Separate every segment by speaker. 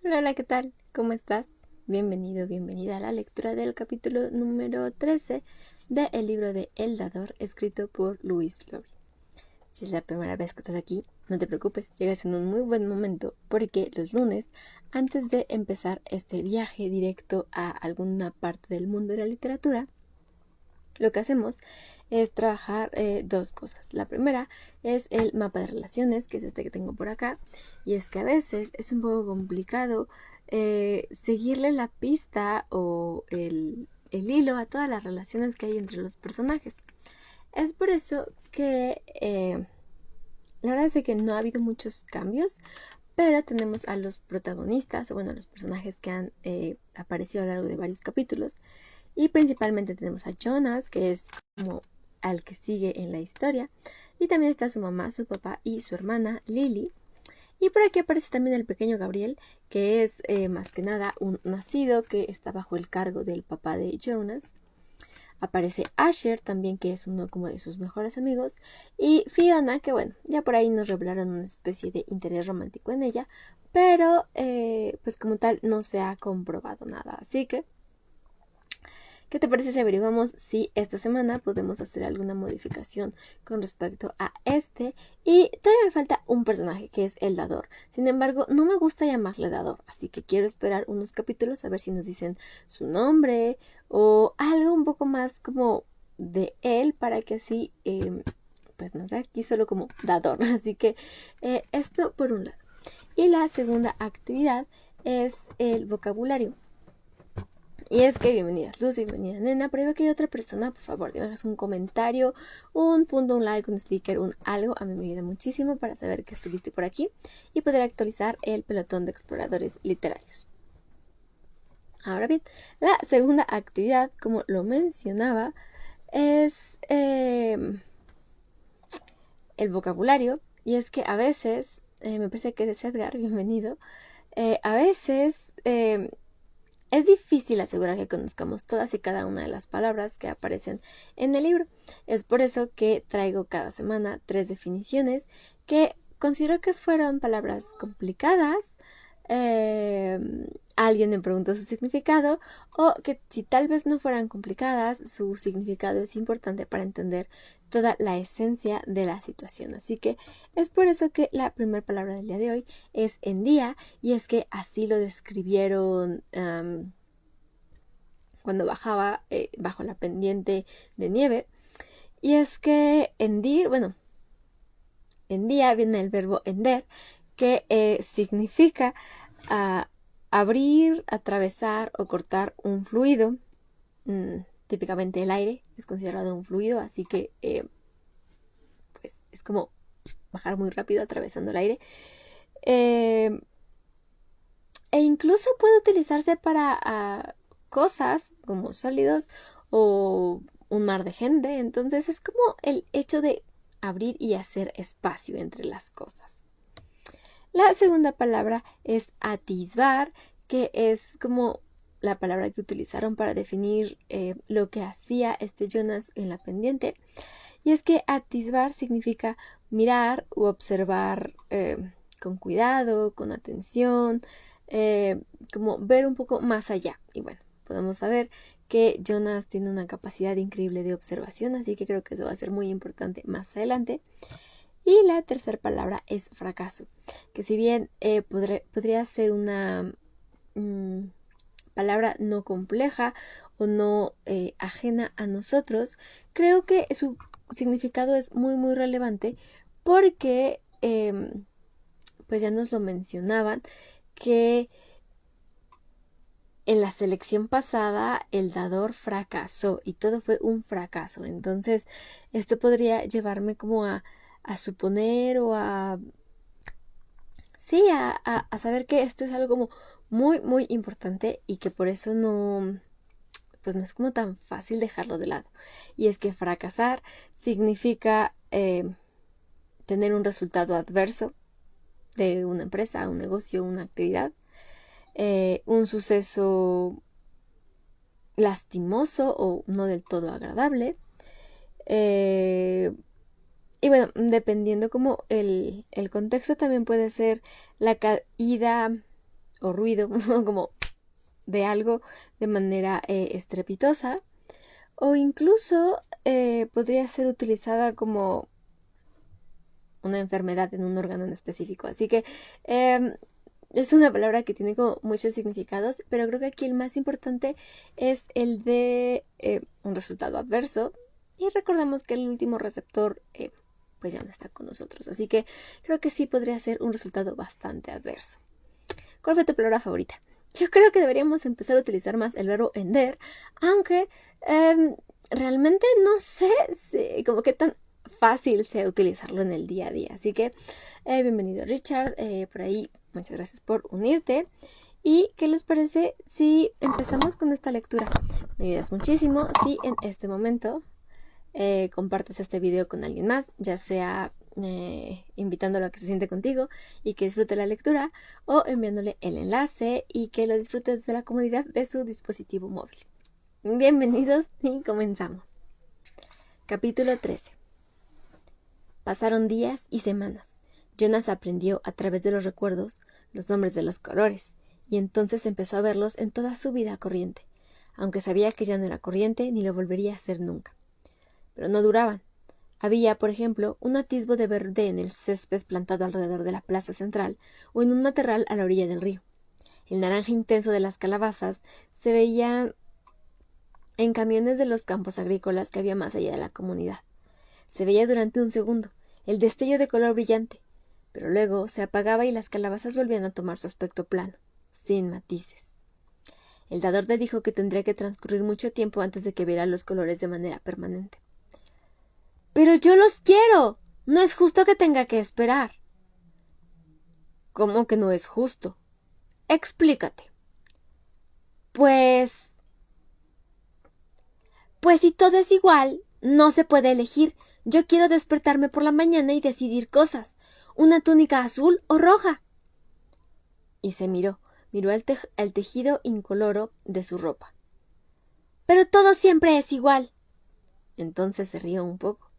Speaker 1: Hola, hola, ¿qué tal? ¿Cómo estás? Bienvenido, bienvenida a la lectura del capítulo número 13 del libro de El Dador, escrito por Louise Lowry. Si es la primera vez que estás aquí, no te preocupes, llegas en un muy buen momento porque los lunes, antes de empezar este viaje directo a alguna parte del mundo de la literatura, lo que hacemos es trabajar dos cosas. La primera es el mapa de relaciones, que es este que tengo por acá, y es que a veces es un poco complicado seguirle la pista o el hilo a todas las relaciones que hay entre los personajes. Es por eso que la verdad es que no ha habido muchos cambios, pero tenemos a los protagonistas, o bueno, a los personajes que han aparecido a lo largo de varios capítulos. Y principalmente tenemos a Jonas, que es como al que sigue en la historia. Y también está su mamá, su papá y su hermana Lily. Y por aquí aparece también el pequeño Gabriel, que es más que nada un nacido que está bajo el cargo del papá de Jonas. Aparece Asher también, que es uno como de sus mejores amigos. Y Fiona, que bueno, ya por ahí nos revelaron una especie de interés romántico en ella. Pero pues como tal no se ha comprobado nada. Así que ¿qué te parece si averiguamos si esta semana podemos hacer alguna modificación con respecto a este? Y todavía me falta un personaje que es el Dador. Sin embargo, no me gusta llamarle Dador, así que quiero esperar unos capítulos a ver si nos dicen su nombre o algo un poco más como de él para que así, pues no sé, aquí solo como Dador. Así que esto por un lado. Y la segunda actividad es el vocabulario. Y es que bienvenidas Lucy, bienvenida Nena, pero veo que hay otra persona, por favor, dejas un comentario, un punto, un like, un sticker, un algo, a mí me ayuda muchísimo para saber que estuviste por aquí y poder actualizar el pelotón de exploradores literarios. Ahora bien, la segunda actividad, como lo mencionaba, es el vocabulario, y es que a veces, me parece que es Edgar, bienvenido, a veces es difícil asegurar que conozcamos todas y cada una de las palabras que aparecen en el libro. Es por eso que traigo cada semana 3 definiciones que considero que fueron palabras complicadas. eh, Alguien me preguntó su significado, o que si tal vez no fueran complicadas, su significado es importante para entender toda la esencia de la situación. Así que es por eso que la primera palabra del día de hoy es en día, y es que así lo describieron cuando bajaba bajo la pendiente de nieve. Y es que endir, bueno, en día viene el verbo ender, que significa uh, abrir, atravesar o cortar un fluido. Típicamente el aire es considerado un fluido, así que pues es como bajar muy rápido atravesando el aire. Eh, E incluso puede utilizarse para cosas como sólidos o un mar de gente. Entonces es como el hecho de abrir y hacer espacio entre las cosas. La segunda palabra es atisbar, que es como la palabra que utilizaron para definir lo que hacía este Jonas en la pendiente. Y es que atisbar significa mirar u observar con cuidado, con atención, eh, como ver un poco más allá. Y bueno, podemos saber que Jonas tiene una capacidad increíble de observación, así que creo que eso va a ser muy importante más adelante. Y la tercera palabra es fracaso, que si bien podría ser una mm, palabra no compleja o no ajena a nosotros, creo que su significado es muy muy relevante porque pues ya nos lo mencionaban que en la selección pasada el dador fracasó y todo fue un fracaso. Entonces esto podría llevarme como a suponer o a sí, a saber que esto es algo como muy muy importante y que por eso no, pues no es como tan fácil dejarlo de lado. Y es que fracasar significa tener un resultado adverso de una empresa, un negocio, una actividad, un suceso lastimoso o no del todo agradable. Y bueno, dependiendo como el contexto, también puede ser la caída o ruido como de algo de manera estrepitosa, o incluso podría ser utilizada como una enfermedad en un órgano en específico. Así que es una palabra que tiene como muchos significados, pero creo que aquí el más importante es el de un resultado adverso. Y recordemos que el último receptor pues ya no está con nosotros. Así que creo que sí podría ser un resultado bastante adverso. ¿Cuál fue tu palabra favorita? Yo creo que deberíamos empezar a utilizar más el verbo ender, aunque realmente no sé si, como que tan fácil sea utilizarlo en el día a día. Así que bienvenido Richard, por ahí muchas gracias por unirte. ¿Y qué les parece si empezamos con esta lectura? Me ayudas muchísimo si en este momento compartes este video con alguien más, ya sea invitándolo a que se siente contigo y que disfrute la lectura, o enviándole el enlace y que lo disfrutes desde la comodidad de su dispositivo móvil. Bienvenidos y comenzamos. Capítulo 13. Pasaron días y semanas. Jonas aprendió a través de los recuerdos los nombres de los colores, y entonces empezó a verlos en toda su vida corriente, aunque sabía que ya no era corriente ni lo volvería a ser nunca. Pero no duraban. Había, por ejemplo, un atisbo de verde en el césped plantado alrededor de la plaza central o en un matorral a la orilla del río. El naranja intenso de las calabazas se veía en camiones de los campos agrícolas que había más allá de la comunidad. Se veía durante un segundo, el destello de color brillante, pero luego se apagaba y las calabazas volvían a tomar su aspecto plano, sin matices. El dador le dijo que tendría que transcurrir mucho tiempo antes de que viera los colores de manera permanente. ¡Pero yo los quiero! No es justo que tenga que esperar. ¿Cómo que no es justo? Explícate. Pues si todo es igual, no se puede elegir. Yo quiero despertarme por la mañana y decidir cosas. ¿Una túnica azul o roja? Y se miró al tejido incoloro de su ropa. Pero todo siempre es igual. Entonces se rió un poco.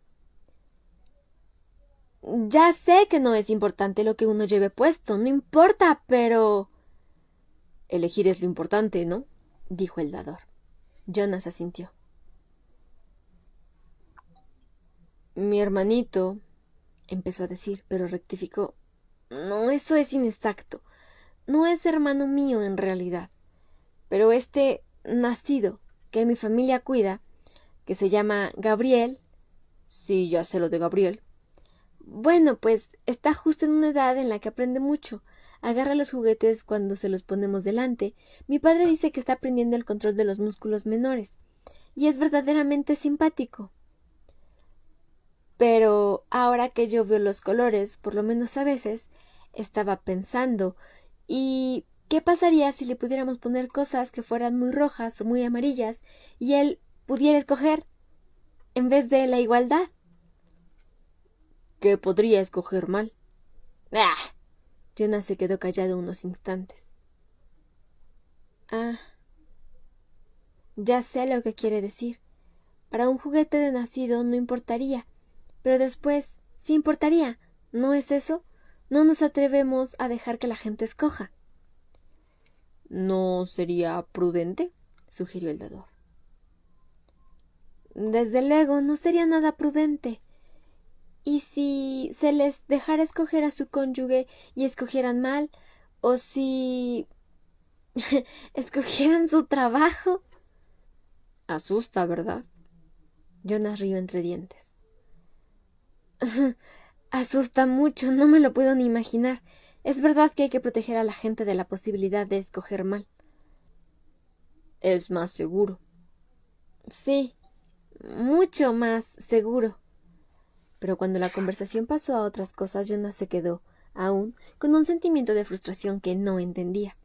Speaker 1: Ya sé que no es importante lo que uno lleve puesto, no importa, pero... Elegir es lo importante, ¿no? Dijo el dador. Jonas asintió. Mi hermanito, empezó a decir, pero rectificó. No, eso es inexacto. No es hermano mío en realidad. Pero este nacido que mi familia cuida, que se llama Gabriel... Sí, ya sé lo de Gabriel. Bueno, pues está justo en una edad en la que aprende mucho. Agarra los juguetes cuando se los ponemos delante. Mi padre dice que está aprendiendo el control de los músculos menores. Y es verdaderamente simpático. Pero ahora que yo veo los colores, por lo menos a veces, estaba pensando, ¿y qué pasaría si le pudiéramos poner cosas que fueran muy rojas o muy amarillas y él pudiera escoger en vez de la igualdad? ¿Qué podría escoger mal? ¡Ah! Jonas se quedó callado unos instantes. Ah, ya sé lo que quiere decir. Para un juguete de nacido no importaría, pero después sí importaría, ¿no es eso? No nos atrevemos a dejar que la gente escoja. ¿No sería prudente?, sugirió el dador. Desde luego, no sería nada prudente. ¿Y si se les dejara escoger a su cónyuge y escogieran mal? ¿O si escogieran su trabajo? Asusta, ¿verdad? Jonas rió entre dientes. Asusta mucho, no me lo puedo ni imaginar. Es verdad que hay que proteger a la gente de la posibilidad de escoger mal. Es más seguro. Sí, mucho más seguro. Pero cuando la conversación pasó a otras cosas, Jonas se quedó, aún, con un sentimiento de frustración que no entendía.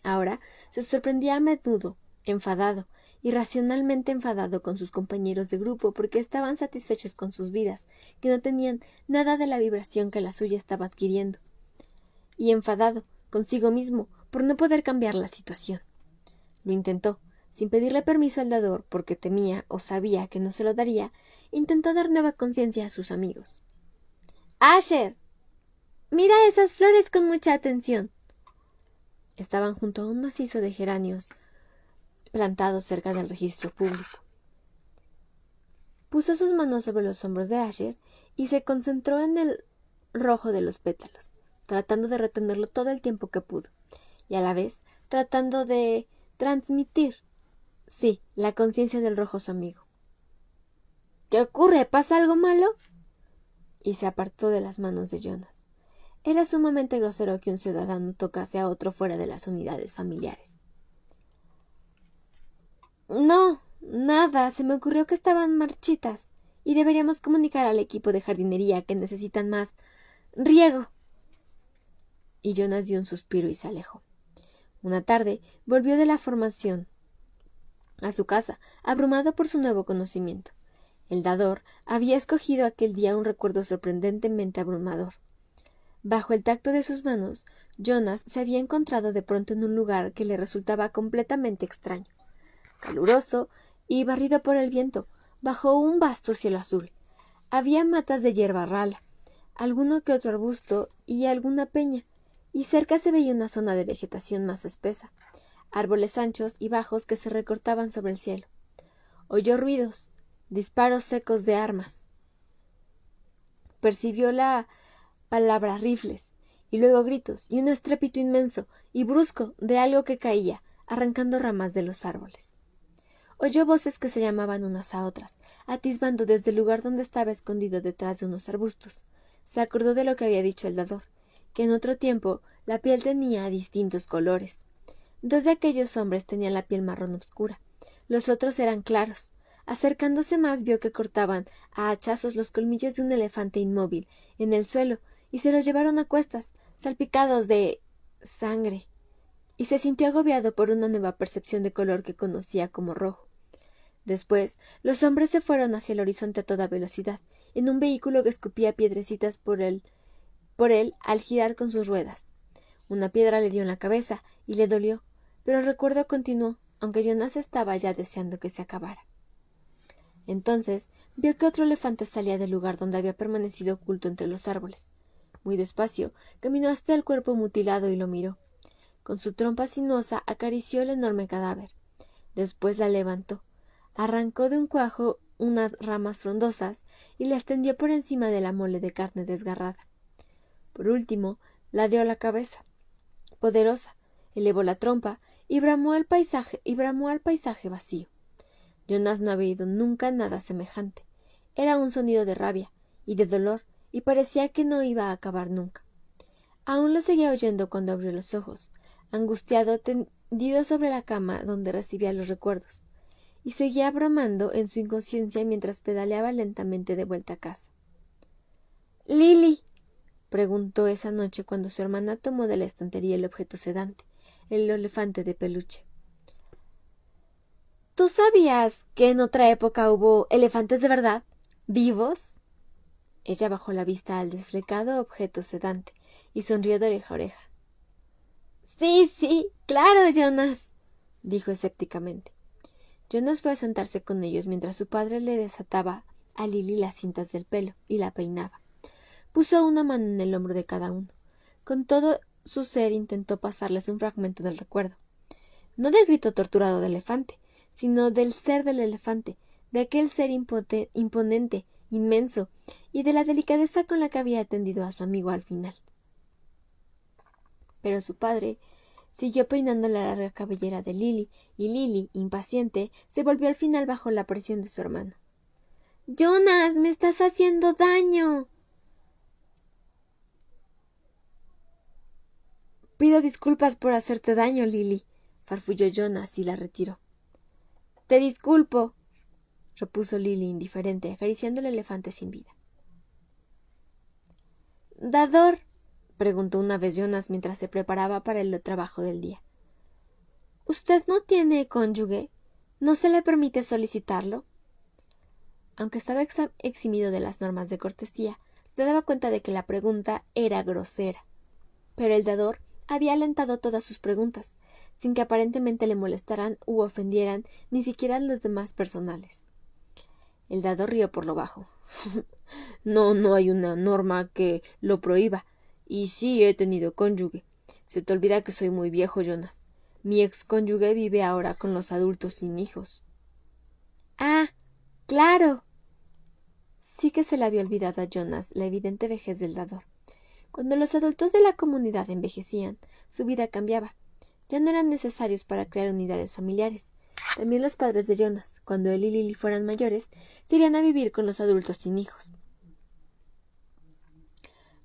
Speaker 1: Ahora se sorprendía a menudo, enfadado, irracionalmente enfadado con sus compañeros de grupo porque estaban satisfechos con sus vidas, que no tenían nada de la vibración que la suya estaba adquiriendo. Y enfadado consigo mismo por no poder cambiar la situación. Lo intentó, sin pedirle permiso al dador porque temía o sabía que no se lo daría. Intentó dar nueva conciencia a sus amigos. —¡Asher! Mira esas flores con mucha atención. Estaban junto a un macizo de geranios plantados cerca del registro público. Puso sus manos sobre los hombros de Asher y se concentró en el rojo de los pétalos, tratando de retenerlo todo el tiempo que pudo, y a la vez tratando de transmitir, sí, la conciencia del rojo a su amigo. ¿Qué ocurre? ¿Pasa algo malo? Y se apartó de las manos de Jonas. Era sumamente grosero que un ciudadano tocase a otro fuera de las unidades familiares. No, nada. Se me ocurrió que estaban marchitas y deberíamos comunicar al equipo de jardinería que necesitan más riego. Y Jonas dio un suspiro y se alejó. Una tarde volvió de la formación a su casa, abrumado por su nuevo conocimiento. El dador había escogido aquel día un recuerdo sorprendentemente abrumador. Bajo el tacto de sus manos, Jonas se había encontrado de pronto en un lugar que le resultaba completamente extraño, caluroso y barrido por el viento, bajo un vasto cielo azul. Había matas de hierba rala, alguno que otro arbusto y alguna peña, y cerca se veía una zona de vegetación más espesa, árboles anchos y bajos que se recortaban sobre el cielo. Oyó ruidos, disparos secos de armas. Percibió la palabra rifles, y luego gritos, y un estrépito inmenso y brusco de algo que caía, arrancando ramas de los árboles. Oyó voces que se llamaban unas a otras, atisbando desde el lugar donde estaba escondido detrás de unos arbustos. Se acordó de lo que había dicho el dador, que en otro tiempo la piel tenía distintos colores. Dos de aquellos hombres tenían la piel marrón oscura, los otros eran claros. Acercándose más vio que cortaban a hachazos los colmillos de un elefante inmóvil en el suelo y se los llevaron a cuestas, salpicados de sangre, y se sintió agobiado por una nueva percepción de color que conocía como rojo. Después, los hombres se fueron hacia el horizonte a toda velocidad, en un vehículo que escupía piedrecitas por él al girar con sus ruedas. Una piedra le dio en la cabeza y le dolió, pero el recuerdo continuó, aunque Jonas estaba ya deseando que se acabara. Entonces vio que otro elefante salía del lugar donde había permanecido oculto entre los árboles. Muy despacio caminó hasta el cuerpo mutilado y lo miró. Con su trompa sinuosa acarició el enorme cadáver. Después la levantó, arrancó de un cuajo unas ramas frondosas y las tendió por encima de la mole de carne desgarrada. Por último, la dio a la cabeza. Poderosa, elevó la trompa y bramó al paisaje vacío. Jonas no había oído nunca nada semejante. Era un sonido de rabia y de dolor, y parecía que no iba a acabar nunca. Aún lo seguía oyendo cuando abrió los ojos, angustiado, tendido sobre la cama donde recibía los recuerdos, y seguía bramando en su inconsciencia mientras pedaleaba lentamente de vuelta a casa. —¿Lily? —preguntó esa noche cuando su hermana tomó de la estantería el objeto sedante, el elefante de peluche. ¿Tú sabías que en otra época hubo elefantes de verdad, vivos? Ella bajó la vista al desflecado objeto sedante y sonrió de oreja a oreja. Sí, claro, Jonas, dijo escépticamente. Jonas fue a sentarse con ellos mientras su padre le desataba a Lily las cintas del pelo y la peinaba. Puso una mano en el hombro de cada uno. Con todo su ser intentó pasarles un fragmento del recuerdo. No del grito torturado del elefante, sino del ser del elefante, de aquel ser imponente, inmenso, y de la delicadeza con la que había atendido a su amigo al final. Pero su padre siguió peinando la larga cabellera de Lily, y Lily, impaciente, se volvió al final bajo la presión de su hermano. —¡Jonas, me estás haciendo daño! —Pido disculpas por hacerte daño, Lily —farfulló Jonas y la retiró. —Te disculpo —repuso Lily indiferente, acariciando el elefante sin vida. —Dador —preguntó una vez Jonas mientras se preparaba para el trabajo del día—, ¿usted no tiene cónyuge? ¿No se le permite solicitarlo? Aunque estaba eximido de las normas de cortesía, se daba cuenta de que la pregunta era grosera. Pero el dador había alentado todas sus preguntas, sin que aparentemente le molestaran u ofendieran ni siquiera los demás personales. El dador rió por lo bajo. No hay una norma que lo prohíba. Y sí he tenido cónyuge. Se te olvida que soy muy viejo, Jonas. Mi excónyuge vive ahora con los adultos sin hijos. Ah, claro. Sí que se le había olvidado a Jonas la evidente vejez del dador. Cuando los adultos de la comunidad envejecían, su vida cambiaba. Ya no eran necesarios para crear unidades familiares. También los padres de Jonas, cuando él y Lily fueran mayores, se irían a vivir con los adultos sin hijos.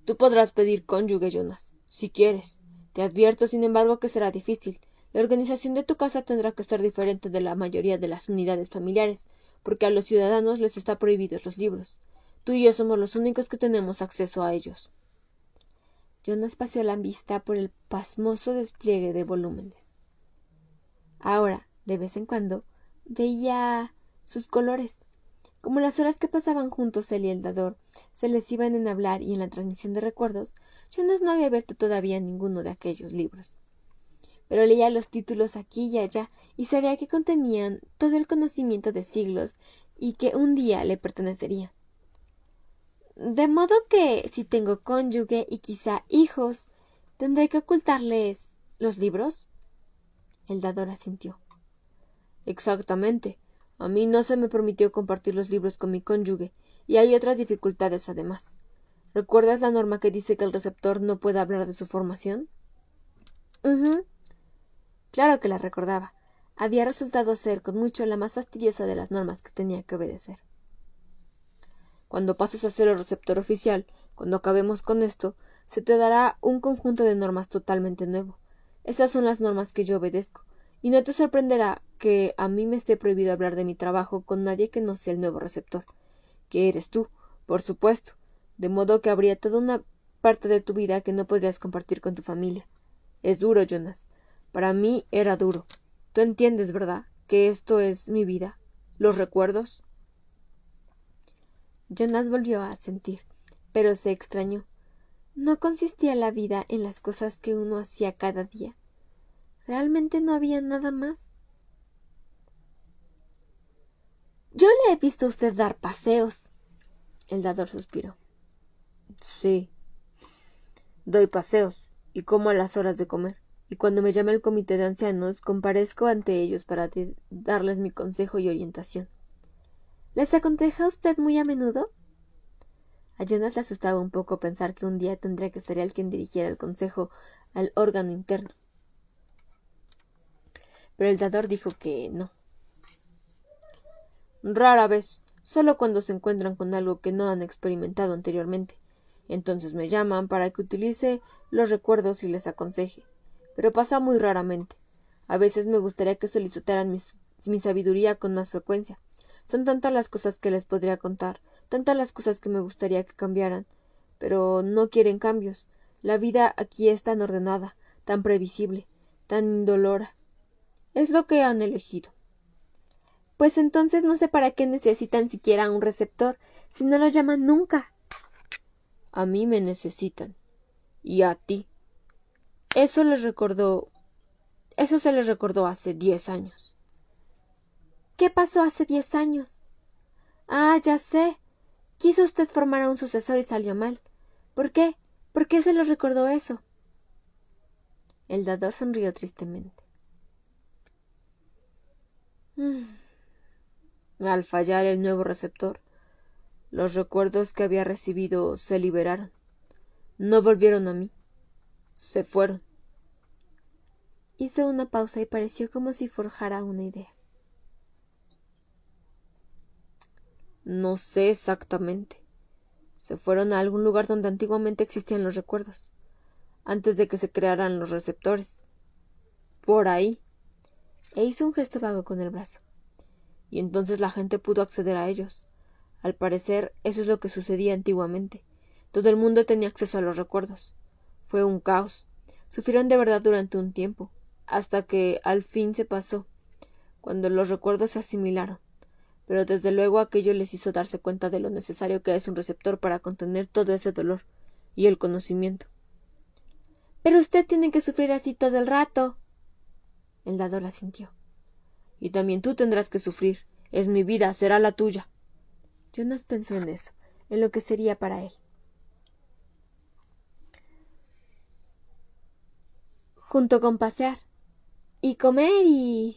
Speaker 1: Tú podrás pedir cónyuge, Jonas, si quieres. Te advierto, sin embargo, que será difícil. La organización de tu casa tendrá que ser diferente de la mayoría de las unidades familiares, porque a los ciudadanos les está prohibidos los libros. Tú y yo somos los únicos que tenemos acceso a ellos. Jonas paseó la vista por el pasmoso despliegue de volúmenes. Ahora, de vez en cuando, veía sus colores. Como las horas que pasaban juntos él y el dador se les iban en hablar y en la transmisión de recuerdos, Jonas no había abierto todavía ninguno de aquellos libros. Pero leía los títulos aquí y allá y sabía que contenían todo el conocimiento de siglos y que un día le pertenecerían. De modo que, si tengo cónyuge y quizá hijos, ¿tendré que ocultarles los libros? El dador asintió. Exactamente. A mí no se me permitió compartir los libros con mi cónyuge, y hay otras dificultades además. ¿Recuerdas la norma que dice que el receptor no puede hablar de su formación? Claro que la recordaba. Había resultado ser con mucho la más fastidiosa de las normas que tenía que obedecer. Cuando pases a ser el receptor oficial, cuando acabemos con esto, se te dará un conjunto de normas totalmente nuevo. Esas son las normas que yo obedezco, y no te sorprenderá que a mí me esté prohibido hablar de mi trabajo con nadie que no sea el nuevo receptor, que eres tú, por supuesto, de modo que habría toda una parte de tu vida que no podrías compartir con tu familia. Es duro, Jonas. Para mí era duro. Tú entiendes, ¿verdad?, que esto es mi vida, los recuerdos. Jonas volvió a asentir, pero se extrañó. ¿No consistía la vida en las cosas que uno hacía cada día? ¿Realmente no había nada más? Yo le he visto a usted dar paseos. El dador suspiró. Sí, doy paseos, y como a las horas de comer, y cuando me llama el comité de ancianos, comparezco ante ellos para darles mi consejo y orientación. ¿Les aconseja usted muy a menudo? A Jonas le asustaba un poco pensar que un día tendría que ser él quien dirigiera el consejo al órgano interno. Pero el dador dijo que no. Rara vez, solo cuando se encuentran con algo que no han experimentado anteriormente. Entonces me llaman para que utilice los recuerdos y les aconseje. Pero pasa muy raramente. A veces me gustaría que solicitaran mi sabiduría con más frecuencia. Son tantas las cosas que les podría contar, tantas las cosas que me gustaría que cambiaran. Pero no quieren cambios. La vida aquí es tan ordenada, tan previsible, tan indolora. Es lo que han elegido. Pues entonces no sé para qué necesitan siquiera un receptor, si no lo llaman nunca. A mí me necesitan. Y a ti. Eso se les recordó hace 10 años. ¿Qué pasó hace 10 años? Ah, ya sé. Quiso usted formar a un sucesor y salió mal. ¿Por qué? ¿Por qué se les recordó eso? El dador sonrió tristemente. Al fallar el nuevo receptor, los recuerdos que había recibido se liberaron. No volvieron a mí. Se fueron. Hizo una pausa y pareció como si forjara una idea. No sé exactamente. Se fueron a algún lugar donde antiguamente existían los recuerdos, antes de que se crearan los receptores. Por ahí. E hizo un gesto vago con el brazo. Y entonces la gente pudo acceder a ellos. Al parecer, eso es lo que sucedía antiguamente. Todo el mundo tenía acceso a los recuerdos. Fue un caos. Sufrieron de verdad durante un tiempo, hasta que al fin se pasó, cuando los recuerdos se asimilaron. Pero desde luego aquello les hizo darse cuenta de lo necesario que es un receptor para contener todo ese dolor y el conocimiento. Pero usted tiene que sufrir así todo el rato. El dador asintió. Y también tú tendrás que sufrir. Es mi vida, será la tuya. Jonas pensó en eso, en lo que sería para él. junto con pasear, y comer y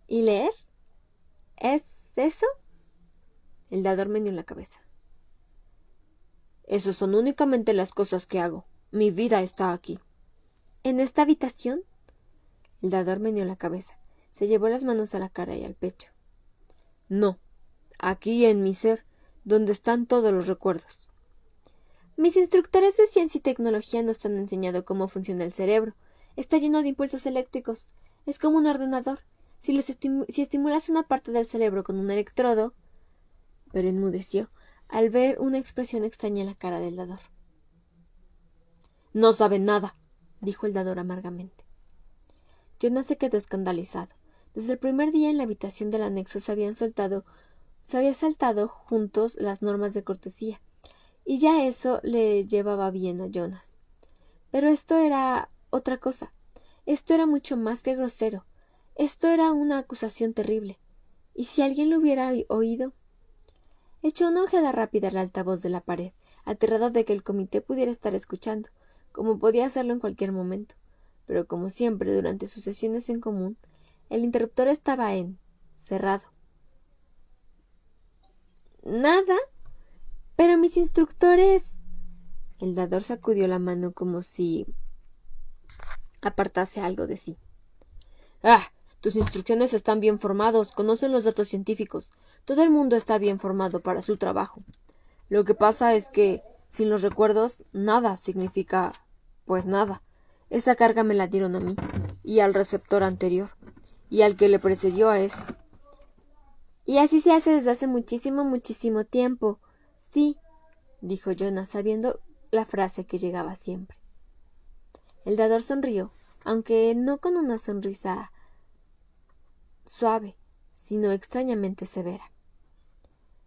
Speaker 1: leer. ¿Es eso? El dador meneó la cabeza. Esas son únicamente las cosas que hago. Mi vida está aquí. ¿En esta habitación? El dador meneó la cabeza. Se llevó las manos a la cara y al pecho. No, aquí en mi ser, donde están todos los recuerdos. Mis instructores de ciencia y tecnología nos han enseñado cómo funciona el cerebro. Está lleno de impulsos eléctricos. Es como un ordenador. Si estimulas una parte del cerebro con un electrodo... Pero enmudeció al ver una expresión extraña en la cara del dador. No sabe nada, dijo el dador amargamente. Jonas se quedó escandalizado. Desde el primer día en la habitación del anexo se había saltado juntos las normas de cortesía, y ya eso le llevaba bien a Jonas. Pero esto era otra cosa. Esto era mucho más que grosero. Esto era una acusación terrible. ¿Y si alguien lo hubiera oído? Echó una ojeada rápida al altavoz de la pared, aterrado de que el comité pudiera estar escuchando, como podía hacerlo en cualquier momento. Pero como siempre, durante sus sesiones en común, el interruptor estaba cerrado. Nada. Pero mis instructores... El dador sacudió la mano como si apartase algo de sí. ¡Ah! Tus instrucciones están bien formados, conocen los datos científicos. Todo el mundo está bien formado para su trabajo. Lo que pasa es que, sin los recuerdos, nada significa, pues nada. Esa carga me la dieron a mí, y al receptor anterior, y al que le precedió a ese. Y así se hace desde hace muchísimo, muchísimo tiempo. Sí, dijo Jonas, sabiendo la frase que llegaba siempre. El dador sonrió, aunque no con una sonrisa suave, sino extrañamente severa.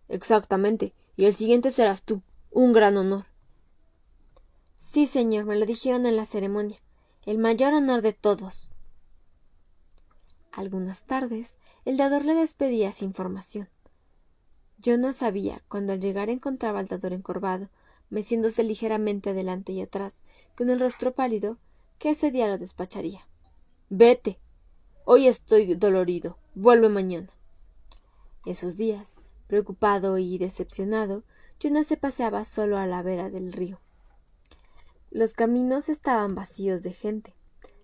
Speaker 1: Exactamente, y el siguiente serás tú. Un gran honor. Sí, señor, me lo dijeron en la ceremonia. El mayor honor de todos. Algunas tardes, el dador le despedía sin información. Jonas sabía, cuando al llegar encontraba al dador encorvado, meciéndose ligeramente adelante y atrás, con el rostro pálido, que ese día lo despacharía. Vete. Hoy estoy dolorido. Vuelve mañana. Esos días, preocupado y decepcionado, Jonas se paseaba solo a la vera del río. Los caminos estaban vacíos de gente,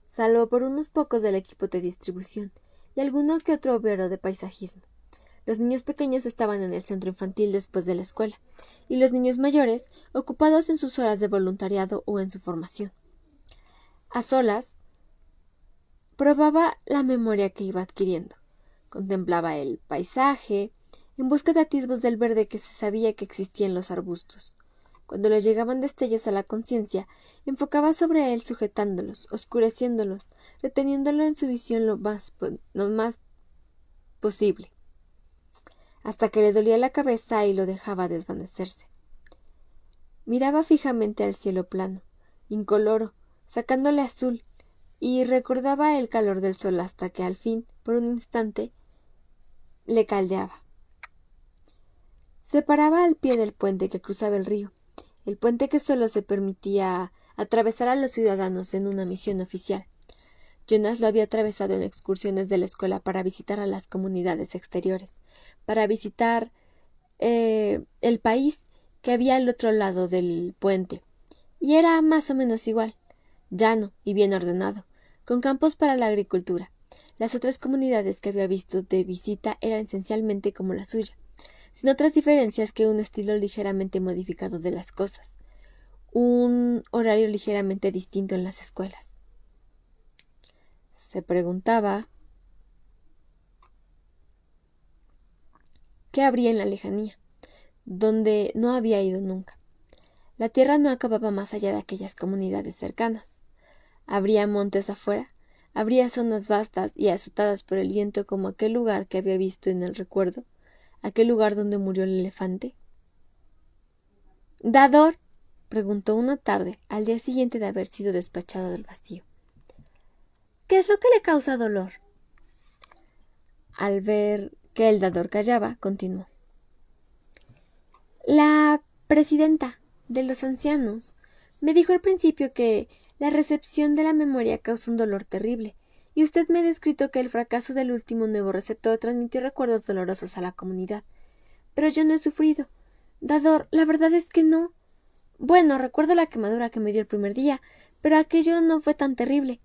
Speaker 1: salvo por unos pocos del equipo de distribución y alguno que otro obrero de paisajismo. Los niños pequeños estaban en el centro infantil después de la escuela, y los niños mayores ocupados en sus horas de voluntariado o en su formación. A solas, probaba la memoria que iba adquiriendo. Contemplaba el paisaje, en busca de atisbos del verde que se sabía que existía en los arbustos. Cuando le llegaban destellos a la conciencia, enfocaba sobre él sujetándolos, oscureciéndolos, reteniéndolo en su visión lo más posible, hasta que le dolía la cabeza y lo dejaba desvanecerse. Miraba fijamente al cielo plano, incoloro, sacándole azul, y recordaba el calor del sol hasta que al fin, por un instante, le caldeaba. Se paraba al pie del puente que cruzaba el río, el puente que solo se permitía atravesar a los ciudadanos en una misión oficial. Jonas lo había atravesado en excursiones de la escuela para visitar a las comunidades exteriores, para visitar el país que había al otro lado del puente, y era más o menos igual, llano y bien ordenado, con campos para la agricultura. Las otras comunidades que había visto de visita eran esencialmente como la suya, sin otras diferencias que un estilo ligeramente modificado de las cosas, un horario ligeramente distinto en las escuelas. Se preguntaba qué habría en la lejanía, donde no había ido nunca. La tierra no acababa más allá de aquellas comunidades cercanas. ¿Habría montes afuera? ¿Habría zonas vastas y azotadas por el viento como aquel lugar que había visto en el recuerdo? ¿Aquel lugar donde murió el elefante? —¿Dador? —preguntó una tarde, al día siguiente de haber sido despachado del vacío. —¿Qué es lo que le causa dolor? Al ver que el dador callaba, continuó. La presidenta de los ancianos Me dijo al principio que la recepción de la memoria causa un dolor terrible, y usted me ha descrito que el fracaso del último nuevo receptor transmitió recuerdos dolorosos a la comunidad. Pero yo no he sufrido. Dador, la verdad es que no. Bueno, recuerdo la quemadura que me dio el primer día, pero aquello no fue tan terrible.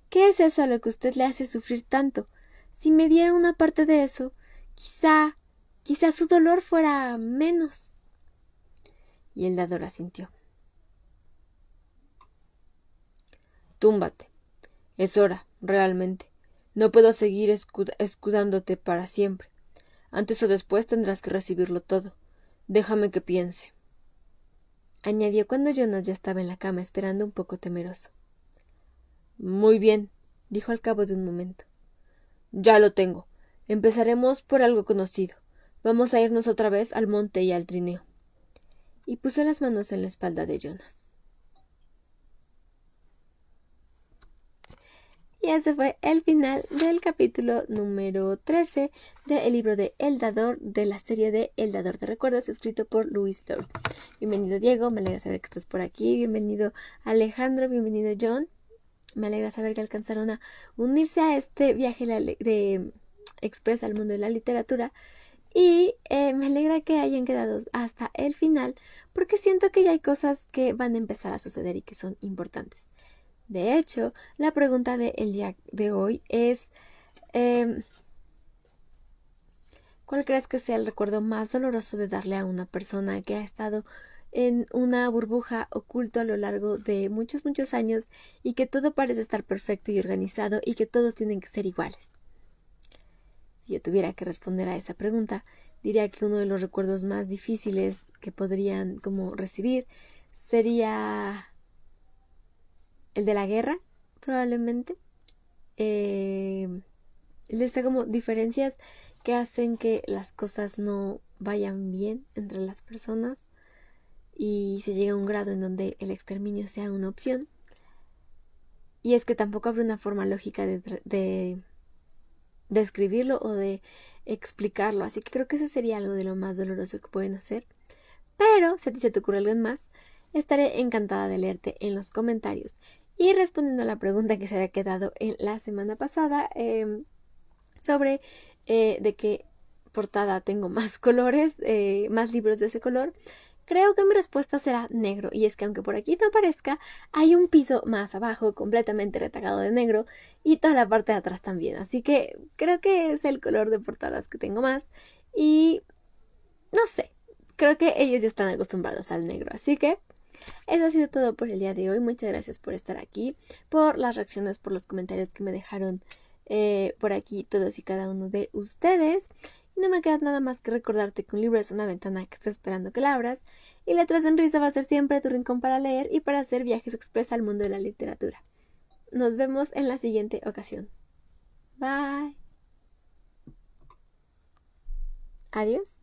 Speaker 1: ¿Qué es eso a lo que usted le hace sufrir tanto? Si me diera una parte de eso, quizá su dolor fuera menos. Y el dador asintió.
Speaker 2: Túmbate. Es hora, realmente. No puedo seguir escudándote para siempre. Antes o después tendrás que recibirlo todo. Déjame que piense.
Speaker 1: Añadió cuando Jonas ya estaba en la cama esperando un poco temeroso.
Speaker 2: Muy bien, dijo al cabo de un momento. Ya lo tengo. Empezaremos por algo conocido. Vamos a irnos otra vez al monte y al trineo.
Speaker 1: Y puso las manos en la espalda de Jonas. Y ese fue el final del capítulo número 13 del libro de El Dador, de la serie de El Dador de Recuerdos, escrito por Louise Lowry. Bienvenido Diego, me alegra saber que estás por aquí. Bienvenido Alejandro, bienvenido John. Me alegra saber que alcanzaron a unirse a este viaje de Express al mundo de la literatura. Y me alegra que hayan quedado hasta el final, porque siento que ya hay cosas que van a empezar a suceder y que son importantes. De hecho, la pregunta del día de hoy es ¿cuál crees que sea el recuerdo más doloroso de darle a una persona que ha estado en una burbuja oculto a lo largo de muchos, muchos años y que todo parece estar perfecto y organizado y que todos tienen que ser iguales? Si yo tuviera que responder a esa pregunta, diría que uno de los recuerdos más difíciles que podrían como recibir sería el de la guerra, probablemente. El de esta como diferencias que hacen que las cosas no vayan bien entre las personas y se llega a un grado en donde el exterminio sea una opción. Y es que tampoco habrá una forma lógica de describirlo o de explicarlo, así que creo que eso sería algo de lo más doloroso que pueden hacer. Pero si a ti se te ocurre algo más, estaré encantada de leerte en los comentarios. Y respondiendo a la pregunta que se había quedado en la semana pasada sobre de qué portada tengo más colores, más libros de ese color, creo que mi respuesta será negro. Y es que aunque por aquí no parezca, hay un piso más abajo completamente retagado de negro y toda la parte de atrás también. Así que creo que es el color de portadas que tengo más. Y no sé, creo que ellos ya están acostumbrados al negro. Así que eso ha sido todo por el día de hoy. Muchas gracias por estar aquí, por las reacciones, por los comentarios que me dejaron por aquí todos y cada uno de ustedes. Y no me queda nada más que recordarte que un libro es una ventana que está esperando que la abras, y Letras en Risa va a ser siempre tu rincón para leer y para hacer viajes express al mundo de la literatura. Nos vemos en la siguiente ocasión. Bye. Adiós.